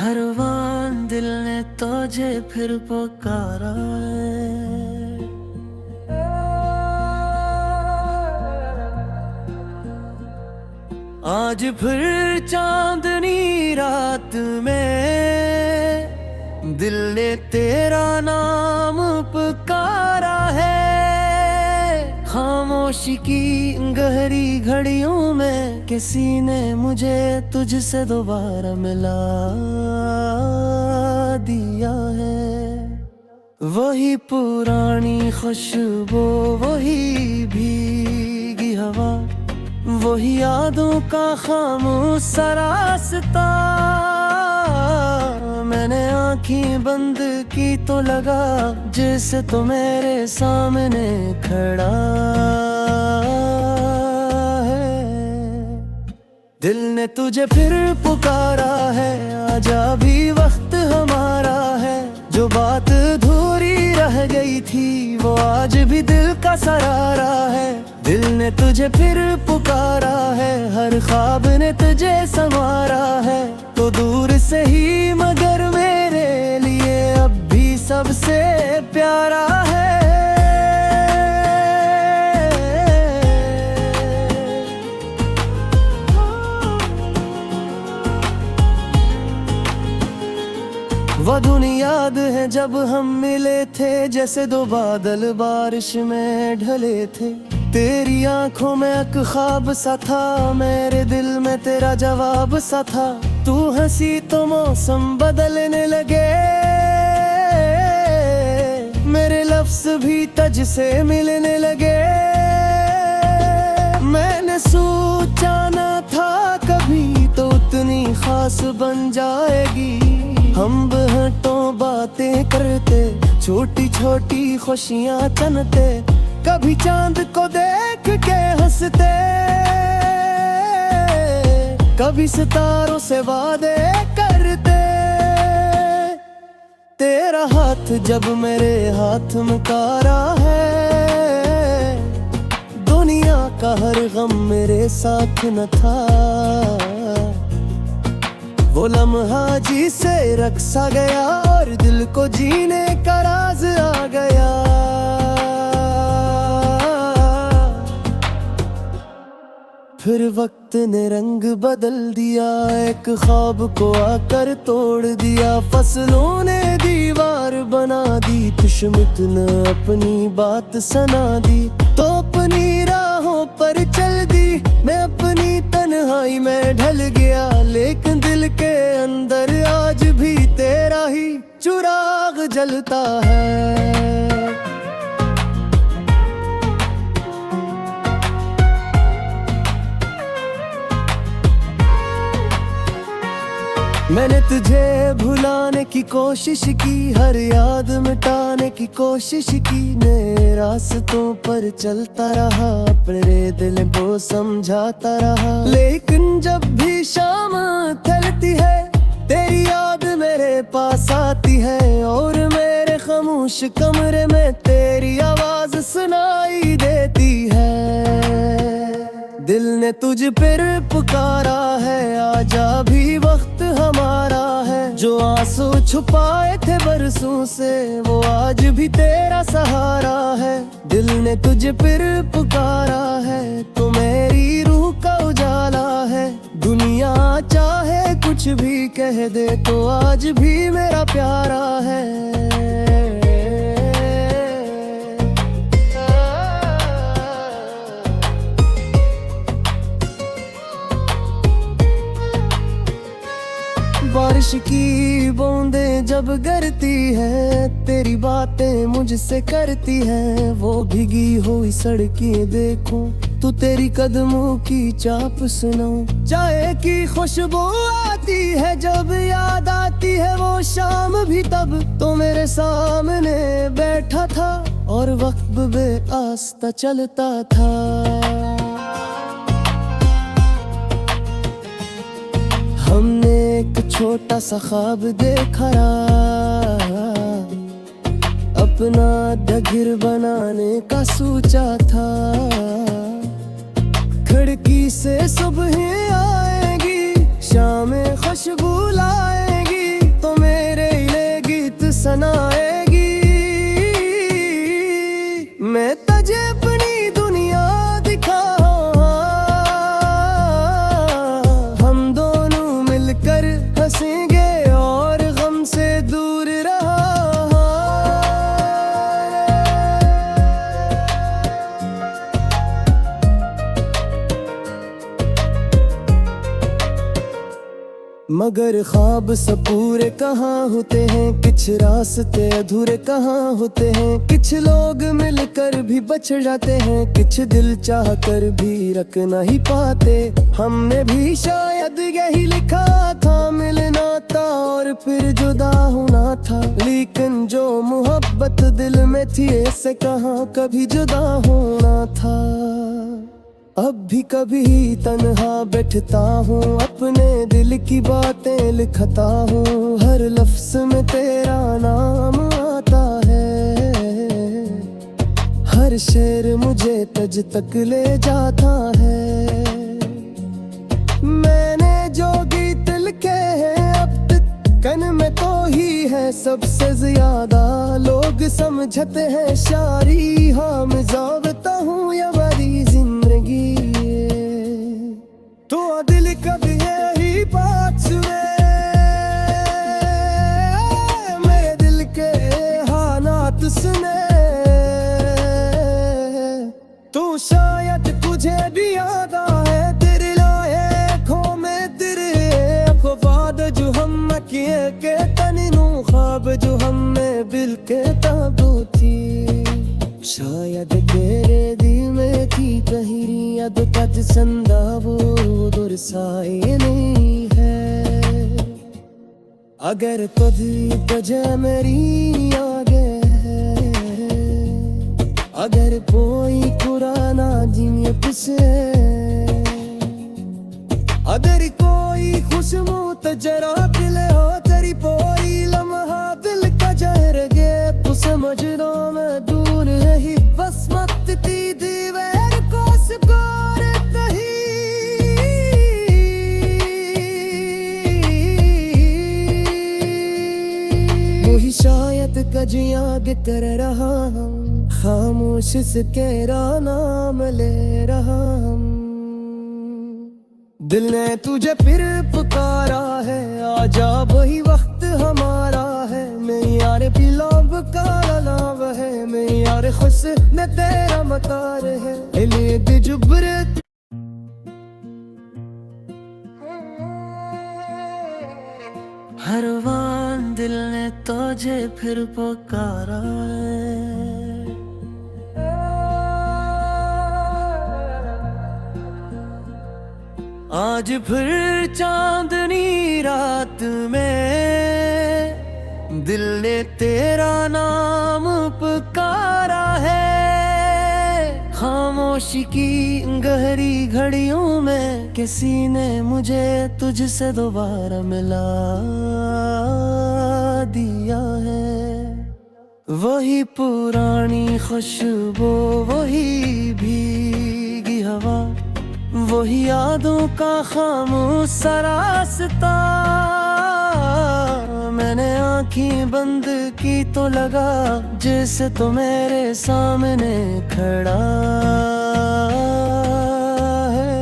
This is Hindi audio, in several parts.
कारवां दिल ने तुझे फिर पुकारा है। आज फिर चांदनी रात में दिल ने तेरा नाम पुकारा है। खामोशी की गहरी घड़ियों में किसी ने मुझे तुझसे दोबारा मिला दिया है। वही पुरानी खुशबू, वही भीगी हवा, वही यादों का खामोश सा रास्ता। मैंने आँखें बंद की तो लगा जैसे तो मेरे सामने खड़ा है। दिल ने तुझे फिर पुकारा है, आजा भी वक्त हमारा है। जो बात अधूरी रह गई थी वो आज भी दिल का सरारा है। दिल ने तुझे फिर पुकारा है, हर ख्वाब ने तुझे संवारा है। तो दूर से ही मगर मेरे लिए अब भी सबसे प्यारा है। वो दुनिया याद है जब हम मिले थे, जैसे दो बादल बारिश में ढले थे। तेरी आंखों में एक ख्वाब सा था, मेरे दिल में तेरा जवाब सा था। तू हंसी तो मौसम बदलने लगे, मेरे लफ्ज भी तुझ से मिलने लगे। मैंने सोचा न था कभी तो उतनी खास बन जाएगी। हम बहटों बातें करते, छोटी छोटी खुशियाँ चनते, कभी चांद को देख के हंसते, कभी सितारों से वादे करते। तेरा हाथ जब मेरे हाथ में कारा है, दुनिया का हर गम मेरे साथ न था। वो लम्हा जी से रक्सा गया और दिल को जीने का राज आ गया। फिर वक्त ने रंग बदल दिया, एक ख्वाब को आकर तोड़ दिया। फसलों ने दीवार बना दी, किस्मत ने अपनी बात सुना दी। तो अपनी राहों पर चल दी, मैं अपनी तन्हाई में ढल गया। लेकिन दिल के अंदर आज भी तेरा ही चिराग जलता है। मैंने तुझे भुलाने की कोशिश की, हर याद मिटाने की कोशिश की। नए रास्तों पर चलता रहा, अपने दिल को समझाता रहा। लेकिन जब भी शाम ढलती है, तेरी याद मेरे पास आती है। और मेरे खामोश कमरे में तेरी आवाज सुनाई देती है। दिल ने तुझ पर पुकारा है, आजा भी वक्त हमारा है। जो आंसू छुपाए थे बरसों से, वो आज भी तेरा सहारा है। दिल ने तुझ पर पुकारा है, तो मेरी रूह का उजाला है। दुनिया चाहे कुछ भी कह दे, तो आज भी मेरा प्यारा है। बारिश की बूंदें जब गिरती है, तेरी बातें मुझसे करती है। वो भीगी हुई सड़कें देखूं, तू तेरी कदमों की चाप सुनाऊं। चाय की खुशबू आती है जब याद आती है वो शाम भी, तब तो मेरे सामने बैठा था और वक्त बेआस्ता चलता था। हमने एक छोटा सा ख्वाब देखा, अपना घर बनाने का सोचा था। खिड़की से सुबह आएगी, शामें खुशबू लाएगी। मगर ख्वाब सब पूरे कहाँ होते हैं, कुछ रास्ते अधूरे कहाँ होते हैं। कुछ लोग मिलकर भी बच जाते हैं, कुछ दिल चाह कर भी रख नहीं पाते। हमने भी शायद यही लिखा था, मिलना था और फिर जुदा होना था। लेकिन जो मोहब्बत दिल में थी, ऐसे कहाँ कभी जुदा होना था। अब भी कभी तन्हा बैठता हूँ, अपने दिल की बातें लिखता हूँ। हर लफ्ज में तेरा नाम आता है, हर शेर मुझे तज तक ले जाता है। मैंने जो गीत लिखे हैं अब तक कन में तो ही है सबसे ज्यादा। लोग समझते हैं शायरी, हाँ मैं जावता हूँ या बड़ी जिंदगी। तो दिल कभी यही बात सुने, मेरे दिल के हालात सुने। तो शायद तुझे भी याद आए, तेरे लायकों में तेरे अखबार जो हम किए के तनू ख्वाब जो हमें बिल के ताबू थी। शायद तेरे दिल में थी कहीं याद तज संदा वो दुरसाए नहीं है। अगर तुझी वजह मेरी आगे है, अगर कोई पुराना जिम्मे पिसे, अगर कोई खुशबू तजरा दिल हो तेरी पूरी लम्हा दिल का जहर गे। तू समझ लो मैं दूर नहीं, बस मत ती दीवार को स्कोर नहीं। वही शायद कज याद कर रहा हूँ, खामोश से तेरा नाम ले रहा हूँ। दिल ने तुझे फिर पुकारा है, आजा वही वक्त हमारा है। मैं यार पिलाब का लाव है, मैं यार खुश में तेरा मकार है। इले जुबरत हर वान दिल ने तुझे फिर पुकारा है। आज फिर चांदनी रात में दिल ने तेरा नाम पुकारा है। खामोशी की गहरी घड़ियों में किसी ने मुझे तुझसे दोबारा मिला दिया है। वही पुरानी खुशबू, वही भीगी हवा, वही यादों का खामोश सा रास्ता। मैंने आँखें बंद की तो लगा जैसे तो मेरे सामने खड़ा है।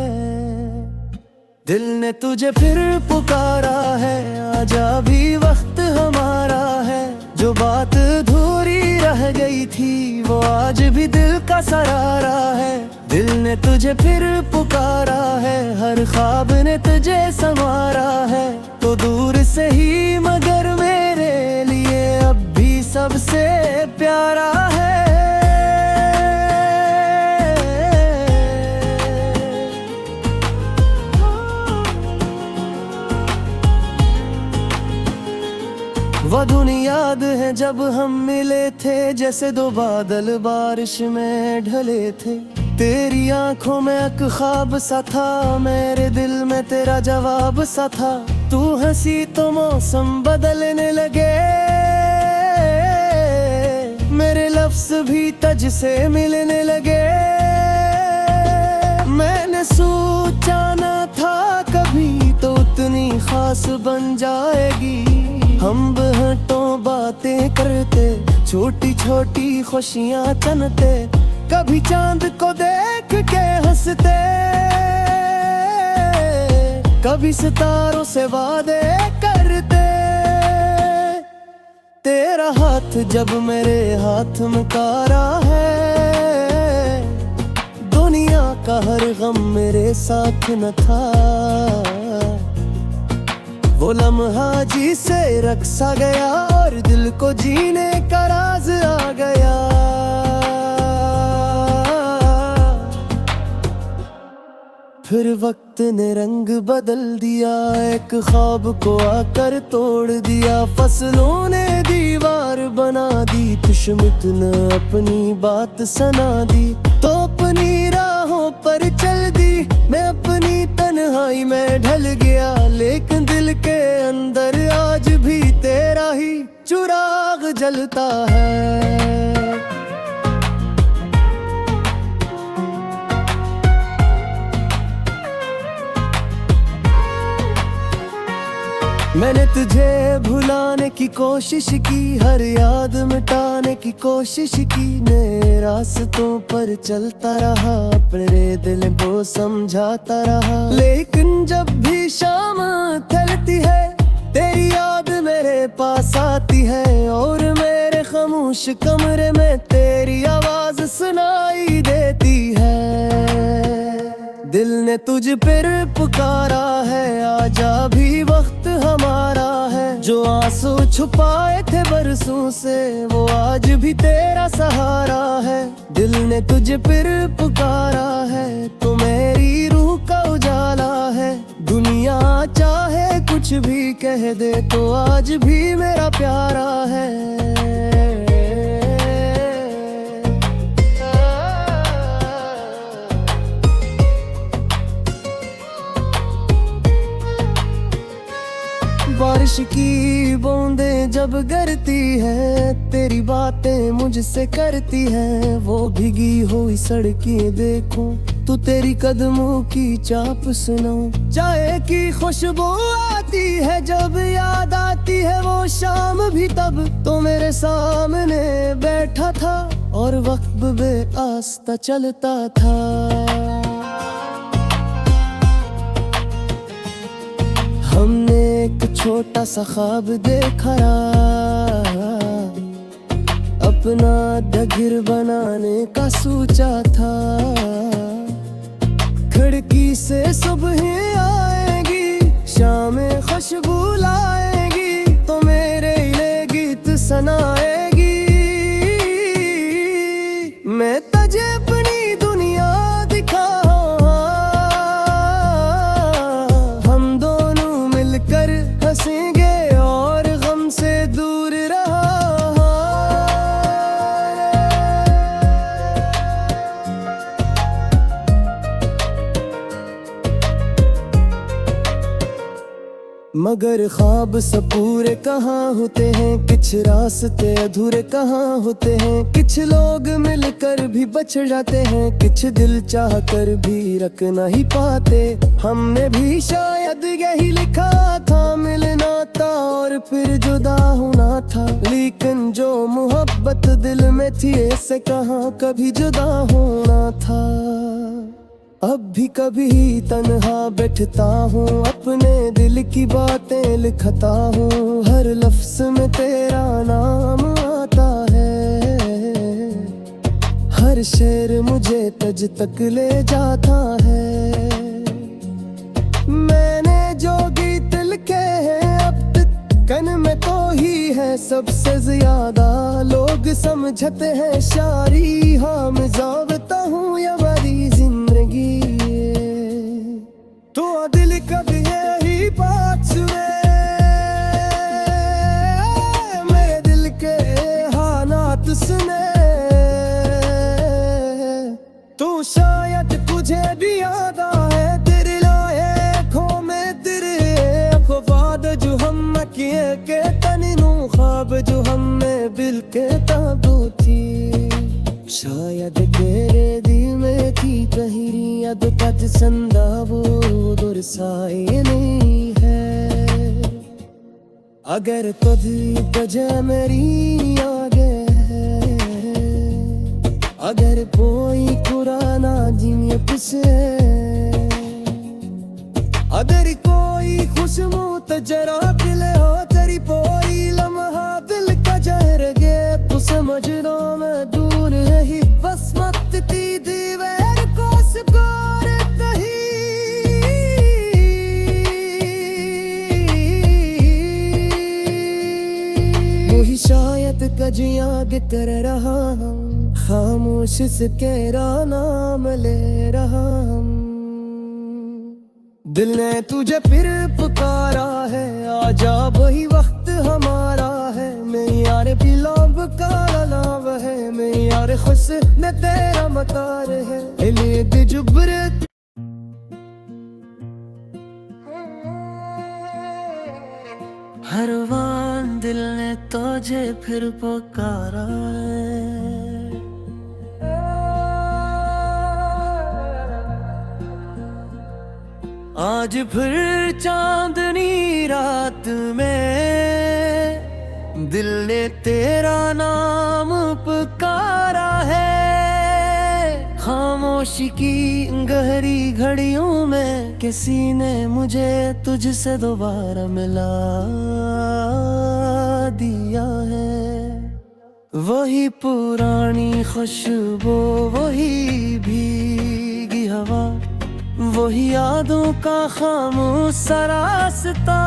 दिल ने तुझे फिर पुकारा है, आजा भी वक्त हमारा है। जो बात अधूरी रह गई थी वो आज भी दिल का सरारा है। दिल ने तुझे फिर पुकारा है, हर ख्वाब ने तुझे संवारा है। तो दूर से ही मगर मेरे लिए अब भी सबसे प्यारा है। वो दुनिया याद है जब हम मिले थे, जैसे दो बादल बारिश में ढले थे। तेरी आंखों में एक ख्वाब सा था, मेरे दिल में तेरा जवाब सा था। तू हंसी तो मौसम बदलने लगे, मेरे लफ्ज भी तुझ से मिलने लगे। मैंने सोचा न था कभी तो उतनी खास बन जाएगी। हम बहटों बातें करते, छोटी छोटी खुशियां चनते, कभी चांद को देख के हंसते, कभी सितारों से वादे करते। तेरा हाथ जब मेरे हाथ में कारा है, दुनिया का हर गम मेरे साथ न था। वो लम्हा जी से रक्सा गया और दिल को जीने का राज आ गया। फिर वक्त ने रंग बदल दिया, एक ख्वाब को आकर तोड़ दिया। फसलों ने दीवार बना दी, किस्मत ने अपनी बात सुना दी। तो अपनी राहों पर चल दी, मैं अपनी तन्हाई में ढल गया। लेकिन दिल के अंदर आज भी तेरा ही चिराग जलता है। मैंने तुझे भुलाने की कोशिश की, हर याद मिटाने की कोशिश की। नए रास्तों पर चलता रहा, अपने दिल को समझाता रहा। लेकिन जब भी शाम ढलती है, तेरी याद मेरे पास आती है। और मेरे खामोश कमरे में तेरी आवाज सुनाई देती है। दिल ने तुझ पर पुकारा है, आजा भी वक्त हमारा है। जो आंसू छुपाए थे बरसों से, वो आज भी तेरा सहारा है। दिल ने तुझ पर पुकारा है, तो मेरी रूह का उजाला है। दुनिया चाहे कुछ भी कह दे, तो आज भी मेरा प्यारा है। बारिश की बूंदें जब गिरती है, तेरी बातें मुझसे करती है। वो भीगी हुई सड़कें देखूं, तो तेरी कदमों की चाप सुनाऊं। चाय की खुशबू आती है जब याद आती है वो शाम भी, तब तो मेरे सामने बैठा था और वक्त बेआस्ता चलता था। हमने एक छोटा सा ख्वाब देखा, अपना घर बनाने का सोचा था। खिड़की से सुबह आएगी, शामें खुशबू लाएगी, तो मेरे लिए गीत सुनाएगी। मैं तुझे अपनी दुनिया दिखाऊं, हम दोनों मिलकर हंसेंगे और गम से दूर रहा। मगर ख्वाब सब पूरे कहाँ होते हैं, कुछ रास्ते अधूरे कहाँ होते हैं। कुछ लोग मिलकर भी बच जाते हैं, कुछ दिल चाह कर भी रख नहीं पाते। हमने भी शायद यही लिखा था, मिलना था और फिर जुदा होना था। लेकिन जो मोहब्बत दिल में थी, ऐसे कहाँ कभी जुदा होना था। अब भी कभी तन्हा बैठता हूँ, अपने दिल की बातें लिखता हूँ। हर लफ्ज में तेरा नाम आता है, हर शेर मुझे तुझ तक ले जाता है। मैंने जो गीत लिखे हैं अब तक कन में तो ही है सबसे ज्यादा। लोग समझते हैं शायरी, हाँ मैं जावता हूँ या बड़ी जिंदगी। तो दिल कभी यही बात सुने, मेरे दिल के हालात सुने। तो शायद तुझे भी याद आए, तेरे लायकों में तेरे ख्वाब जो हम किए के तनू, ख्वाब जो हमें बिल के ताबू थी। शायद तेरे दिल में थी कहीं याद तज संदा, वो दुरसाए नहीं है। अगर तुझी वजह मेरी आगे है, अगर कोई पुराना जिम्मे पिसे, अगर कोई खुशबू तजरा दिले हो, तेरी कोई लम्हा दिल का जहर गे, तो समझ लो मैं दूर रही बस मत ती दीवार को सुकोर तही। आगे कर रहा हूँ, खामोश से तेरा नाम ले रहा हूँ। दिल ने तुझे फिर पुकारा है, आजा वही वक्त हमारा है। मैं यार बिलब का नाम है, मैं यार खुश न तेरा मकार है। इले जुबरत हर वान दिल ने तुझे फिर पुकारा है। आज फिर चांदनी रात में दिल ने तेरा नाम पुकारा है। खामोशी की गहरी घड़ियों में किसी ने मुझे तुझसे दोबारा मिला दिया है। वही पुरानी खुशबू, वही भीगी हवा, वही यादों का खामोश सा रास्ता।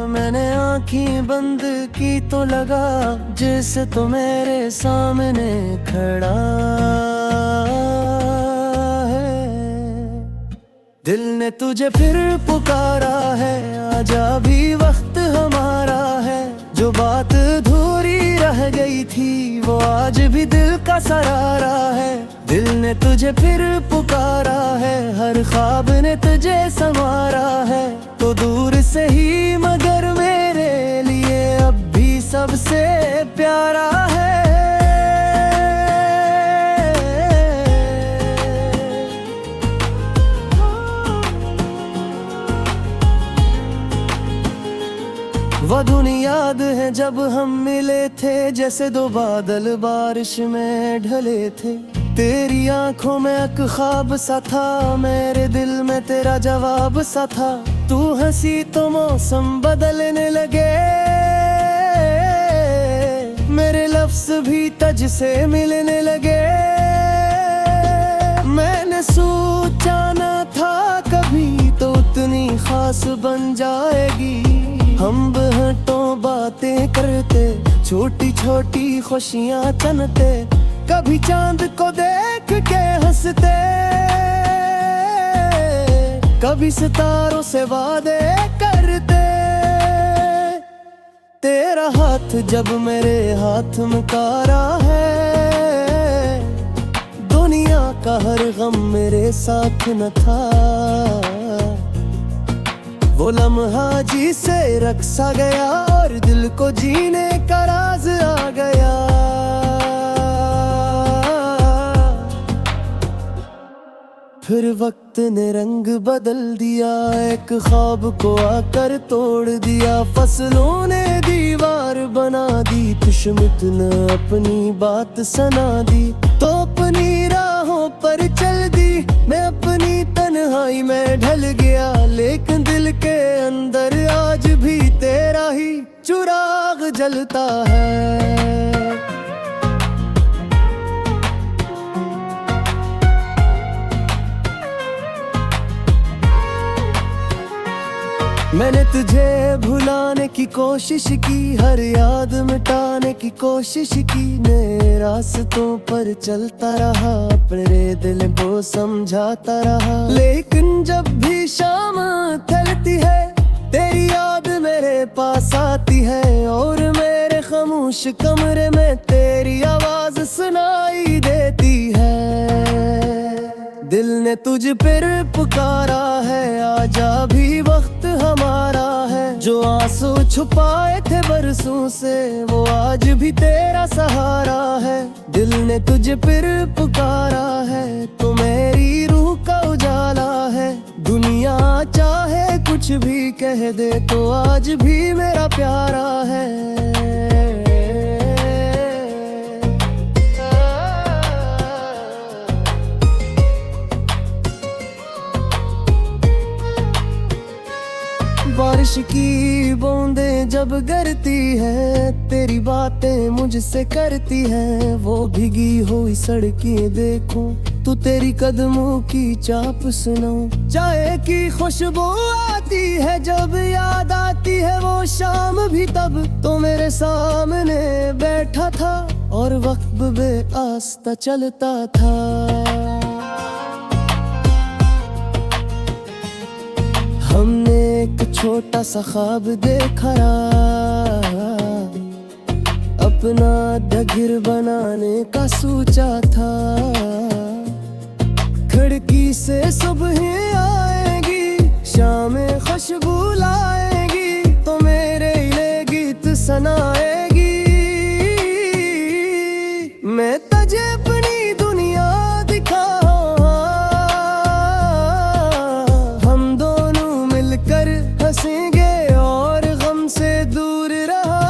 मैंने आँखें बंद की तो लगा जैसे तो मेरे सामने खड़ा है। दिल ने तुझे फिर पुकारा है, आजा भी वक्त हमारा है। जो बात अधूरी रह गई थी वो आज भी दिल का सरारा है। दिल ने तुझे फिर पुकारा है, हर ख्वाब ने तुझे संवारा है। तो दूर से ही मगर मेरे लिए अब भी सबसे प्यारा है। वो धुन याद है जब हम मिले थे, जैसे दो बादल बारिश में ढले थे। तेरी आंखों में एक ख्वाब सा था, मेरे दिल में तेरा जवाब सा था। तू हंसी तो मौसम बदलने लगे, मेरे लफ्ज भी तुझ से मिलने लगे। मैंने सोचा न था कभी तो उतनी खास बन जाएगी। हम बहटों बातें करते, छोटी छोटी खुशियाँ चनते, कभी चांद को देख के हंसते, कभी सितारों से वादे करते। तेरा हाथ जब मेरे हाथ में कारा है, दुनिया का हर गम मेरे साथ न था। वो लम्हा जी से रक्सा गया और दिल को जीने का राज आ गया। फिर वक्त ने रंग बदल दिया, एक ख्वाब को आकर तोड़ दिया। फसलों ने दीवार बना दी, किस्मत ने अपनी बात सुना दी। तो अपनी राहों पर चल दी, मैं अपनी तन्हाई में ढल गया। लेकिन दिल के अंदर आज भी तेरा ही चिराग जलता है। मैंने तुझे भुलाने की कोशिश की, हर याद मिटाने की कोशिश की। नए रास्तों पर चलता रहा, अपने दिल को समझाता रहा। लेकिन जब भी शाम ढलती है, तेरी याद मेरे पास आती है। और मेरे खामोश कमरे में तेरी आवाज सुनाई देती है। दिल ने तुझ पर पुकारा है, आजा भी वक्त हमारा है। जो आंसू छुपाए थे बरसों से, वो आज भी तेरा सहारा है। दिल ने तुझ पर पुकारा है, तो मेरी रूह का उजाला है। दुनिया चाहे कुछ भी कह दे, तो आज भी मेरा प्यारा है। बारिश की बूंदें जब गिरती है, तेरी बातें मुझसे करती हैं। वो भीगी हुई सड़कें देखूं, तू तेरी कदमों की चाप सुनाऊं। चाय की खुशबू आती है जब, याद आती है वो शाम भी तब तो मेरे सामने बैठा था और वक्त बे आस्ता चलता था। हमने एक छोटा सा ख्वाब देखा, अपना घर बनाने का सोचा था। खिड़की से सुबह आएगी, शामें खुशबू लाएगी तो मेरे लिए गीत सुनाएगी। मैं तुझे अपनी दुनिया दिखाऊं, हम दोनों मिलकर हंसेंगे और गम से दूर रहा।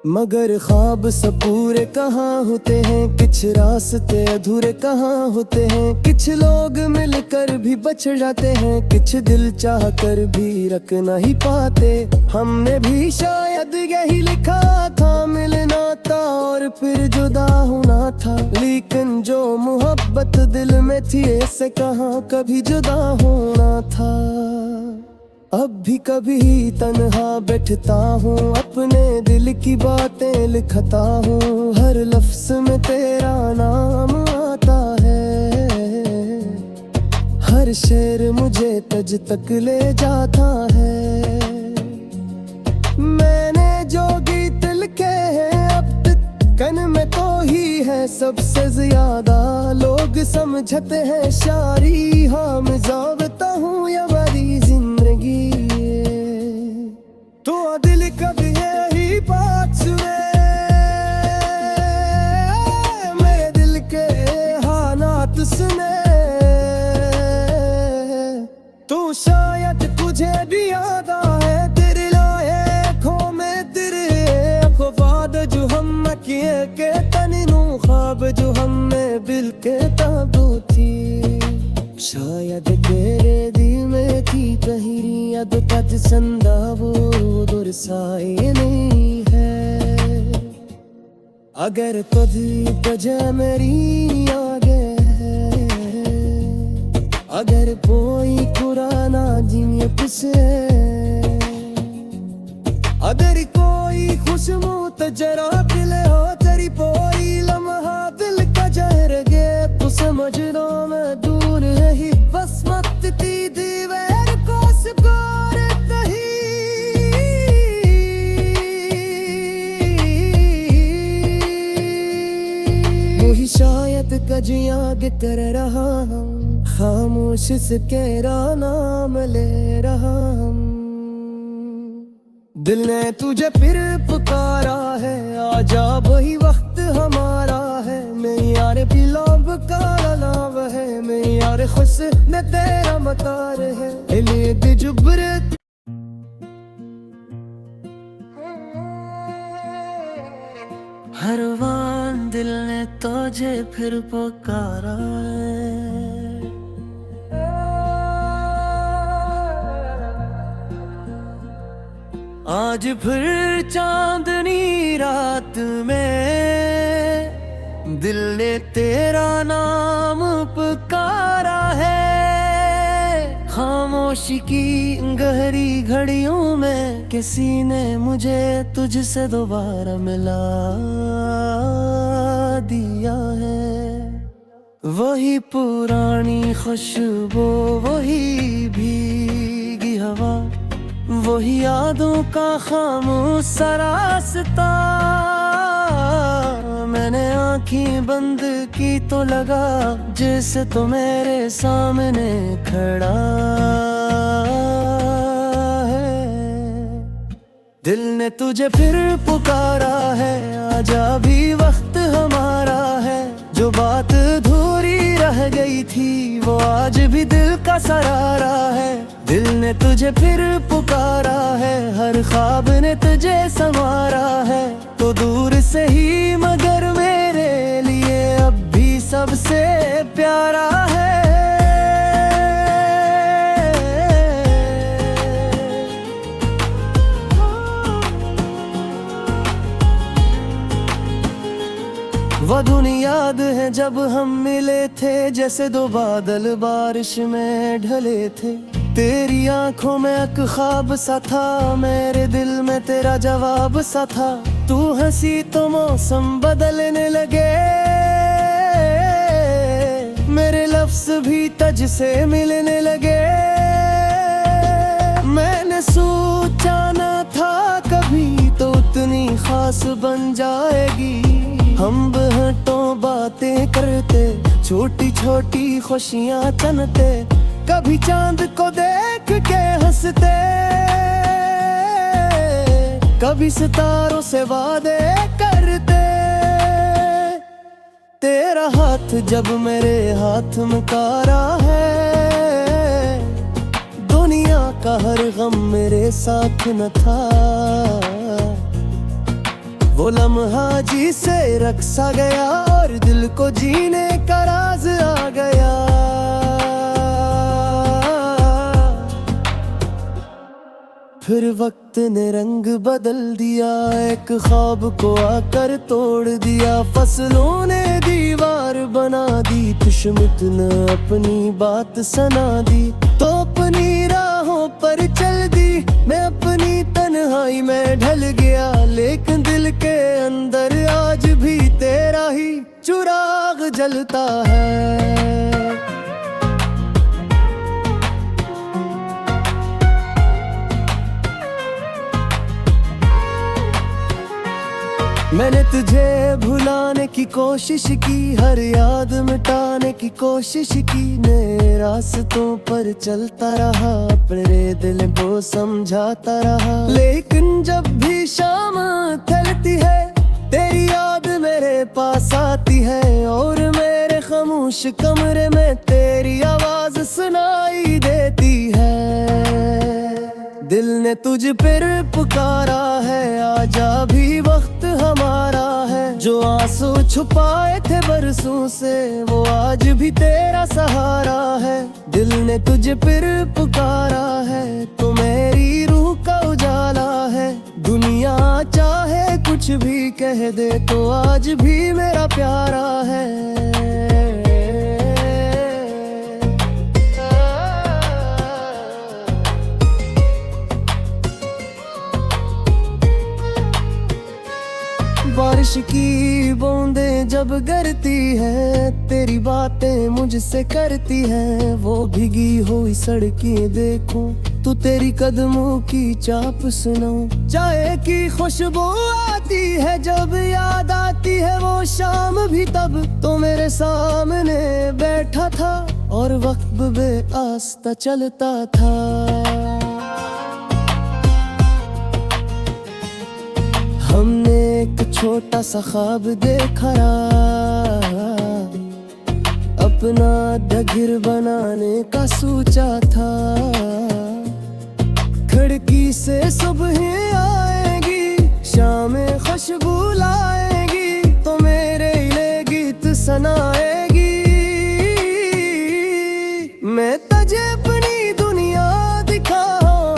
मगर ख्वाब सब पूरे कहाँ होते हैं, कुछ रास्ते अधूरे कहाँ होते हैं। कुछ लोग मिलकर भी बच जाते हैं, कुछ दिल चाह कर भी रख नहीं पाते। हमने भी शायद यही लिखा था, मिलना था और फिर जुदा होना था। लेकिन जो मोहब्बत दिल में थी, ऐसे कहाँ कभी जुदा होना था। अब भी कभी तन्हा बैठता हूँ, अपने दिल की बातें लिखता हूँ। हर लफ्ज में तेरा नाम आता है, हर शेर मुझे तज तक ले जाता है। मैंने जो गीत लिखे हैं अब तक कन में तो ही है सबसे ज्यादा। लोग समझते हैं शायरी, हाँ मैं जावता हूँ या बड़ी जिंदगी। तो दिल कभी यही बात सुने, मेरे दिल के हालात सुने। तू शायद तुझे भी याद आए, तेरे आँखों में तेरे अखबार जो हम किए के तनू ख्वाब जो हमें बिल के ताबू थी। शायद तेरे दिल में थी कहीं याद पद संदा वो दुरसाए नहीं है। अगर तुझे मेरी आगे है, अगर कोई पुराना जिम्मे पिसे, अगर कोई खुशबू तो जरा दिले हो तेरी कोई लम्हा दिल का जहर गे। तो समझ लो मैं दूर रही बस वक्त थी दीवार को सुकोर तही। वही शायद कजी आगे कर रहा हूँ, खामोश से तेरा नाम ले रहा हूँ। दिल ने तुझे फिर पुकारा है, आजा वही वक्त हमारा है। मैं यार बिलाब का नाम है, मैं यार खुश न तेरा मतार है। इले जुबरत हर वान दिल ने तुझे फिर पुकारा है। आज फिर चांदनी रात में दिल ने तेरा नाम पुकारा है। खामोशी की गहरी घड़ियों में किसी ने मुझे तुझसे दोबारा मिला दिया है। वही पुरानी खुशबू, वही भीगी हवा, वही यादों का खामोश सा रास्ता। मैंने आँखें बंद की तो लगा जैसे तो मेरे सामने खड़ा है। दिल ने तुझे फिर पुकारा है, आजा भी वक्त हमारा है। जो बात अधूरी रह गई थी वो आज भी दिल का सरारा है। दिल ने तुझे फिर पुकारा है, हर ख्वाब ने तुझे संवारा है। तो दूर से ही मगर मेरे लिए अब भी सबसे प्यारा है। वो धुन याद है जब हम मिले थे, जैसे दो बादल बारिश में ढले थे। तेरी आंखों में एक ख्वाब सा था, मेरे दिल में तेरा जवाब सा था। तू हंसी तो मौसम बदलने लगे, मेरे लफ्ज भी तुझ से मिलने लगे। मैंने सोचा न था कभी तो उतनी खास बन जाएगी। हम बहटों बातें करते, छोटी छोटी खुशियां तनते, कभी चांद को देख के हंसते, कभी सितारों से वादे करते। तेरा हाथ जब मेरे हाथ में कारा है, दुनिया का हर गम मेरे साथ न था। वो लम्हा जी से रक्सा गया और दिल को जीने का राज आ गया। फिर वक्त ने रंग बदल दिया, एक ख्वाब को आकर तोड़ दिया। फसलों ने दीवार बना दी, दुश्मन ने अपनी बात सुना दी। तो अपनी राहों पर चल दी, मैं अपनी तन्हाई में ढल गया। लेकिन दिल के अंदर आज भी तेरा ही चिराग जलता है। मैंने तुझे भुलाने की कोशिश की, हर याद मिटाने की कोशिश की। मैं रास्तों पर चलता रहा, अपने दिल को समझाता रहा। लेकिन जब भी शाम ढलती है, तेरी याद मेरे पास आती है। और मेरे खामोश कमरे में तेरी आवाज सुनाई देती है। दिल ने तुझ पर पुकारा है, आजा भी वक्त हमारा है। जो आंसू छुपाए थे बरसों से, वो आज भी तेरा सहारा है। दिल ने तुझ पर पुकारा है, तो मेरी रूह का उजाला है। दुनिया चाहे कुछ भी कह दे, तो आज भी मेरा प्यारा है। बारिश की बूंदें जब गिरती है, तेरी बातें मुझसे करती है। वो भीगी हुई सड़कें देखूं, तू तेरी कदमों की चाप सुनाऊं। चाय की खुशबू आती है जब याद आती है वो शाम भी, तब तो मेरे सामने बैठा था और वक्त बेआस्ता चलता था। हमने एक छोटा सा ख्वाब देखा, अपना घर बनाने का सोचा था। खिड़की से सुबह आएगी, शामें खुशबू लाएगी, तो मेरे लिए गीत सुनाएगी। मैं तुझे अपनी दुनिया दिखाऊं,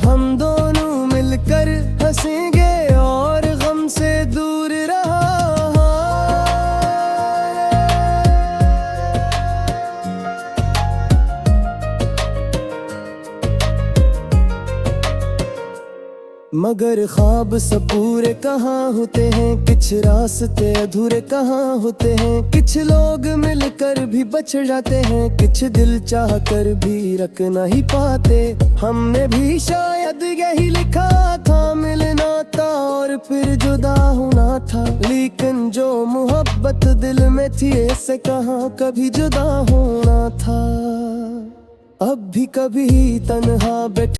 हम दोनों मिलकर हंसेंगे और गम से दूर रहा। मगर ख्वाब सब पूरे कहाँ होते हैं, कुछ रास्ते अधूरे कहाँ होते हैं। कुछ लोग मिलकर भी बच जाते हैं, कुछ दिल चाह कर भी रख नहीं पाते। हमने भी शायद यही लिखा था, मिलना था और फिर जुदा होना था। लेकिन जो मोहब्बत दिल में थी, ऐसे कहाँ कभी जुदा होना था। अब भी कभी तन्हा बैठ